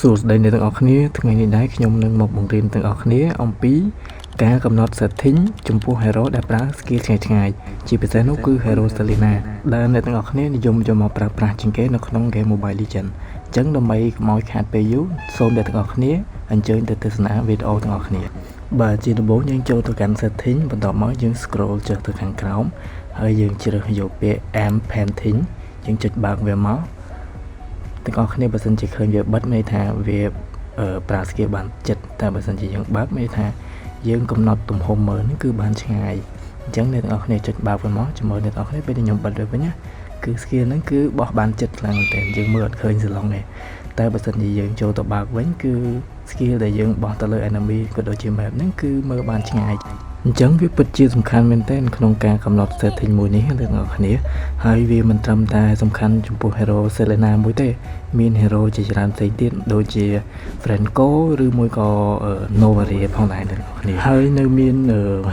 សួស្តីអ្នកទាំងអស់គ្នាថ្ងៃនេះដែរខ្ញុំនឹងមកបង្រៀនទាំងអស់គ្នាអំពីការកំណត់ setting ចំពោះ hero ដែលប្រើ skill ឆ្ងាយៗជាពិសេសនោះគឺ hero Selena ដែលអ្នកទាំងអស់គ្នានិយមយកមកប្រើប្រាស់ជាងគេនៅក្នុង game Mobile Legends អញ្ចឹងដើម្បីកុំឲ្យខាតពេលយូរសូមអ្នកទាំងអស់គ្នាអញ្ជើញទៅទស្សនាវីដេអូទាំងអស់គ្នាបាទជាដំបូងយើងចូលទៅកាន់ setting បន្ទាប់មកយើង scroll ចុះទៅខាងក្រោមហើយយើងជ្រើសយកពាក្យ amp painting យើងចុចបើកវាមកទាំងអស់គ្នាបើសិនជាឃើញវាបិទមានន័យថាវាប្រើ skill បានចិត្តតែបើសិនជាយើងបើកមានន័យថាយើងកំណត់ទំហំមើលនេះគឺបានឆ្ងាយអញ្ចឹងអ្នកទាំងអស់គ្នាចុចបើកវាមកជាមួយអ្នកទាំងអស់គ្នាពេលខ្ញុំបិទវាវិញណាគឺ skill ហ្នឹងគឺបោះបានចិត្តខ្លាំងមែនទែនយើងមើលអត់ឃើញសឡុងទេតែបើសិនជាយើងចូលទៅបើកវិញគឺ skill ដែលយើងបោះទៅលើ enemy ក៏ដូចជា map ហ្នឹងគឺមើលបានឆ្ងាយអញ្ចឹងវាពិតជាសំខាន់មែនទែនក្នុងការកំណត់ setting មួយនេះអ្នកទាំងអស់គ្នាហើយវាមិនត្រឹមតែសំខាន់ចំពោះ hero Selena មួយទេមាន hero ជាច្រើនផ្សេងទៀតដូចជា Franco ឬមួយក៏ Novaria ផងដែរអ្នកទាំងអស់គ្នាហើយនៅមាន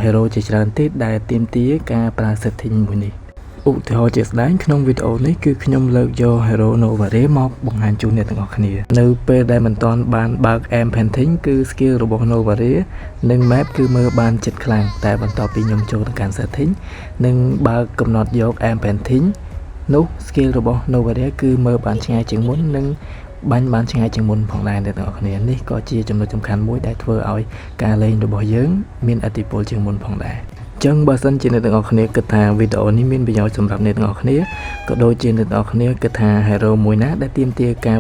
hero ជាច្រើនទៀតដែលទាមទារការប្រើ setting មួយនេះឧទាហរណ៍ជាក់ស្ដែងក្នុងវីដេអូនេះគឺខ្ញុំលើកយក hero Novaria មកបង្ហាញជូនអ្នកទាំងអស់គ្នានៅពេលដែលមិនទាន់បានបើក amp painting គឺ skill របស់ Novaria និង map គឺមើលបានចិត្តខ្លាំងតែបន្ទាប់ពីខ្ញុំចូលទៅកាន់ setting និងបើកកំណត់យក amp painting នោះ skill របស់ Novaria គឺមើលបានឆ្ងាយជាងមុននិងបាញ់បានឆ្ងាយជាងមុនផងដែរអ្នកទាំងអស់គ្នានេះក៏ជាចំណុចសំខាន់មួយដែលធ្វើឲ្យការលេងរបស់យើងមានឥទ្ធិពលជាងមុនផងដែរចឹងបើសិនជាអ្នកទាំងអស់គ្នាគិតថាវីដេអូនេះមានប្រយោជន៍សម្រាប់អ្នកទាំងអស់គ្នាក៏ដូចជាអ្នកទាំងអស់គ្នាគិតថា hero មួយណាដែលទាមទារការ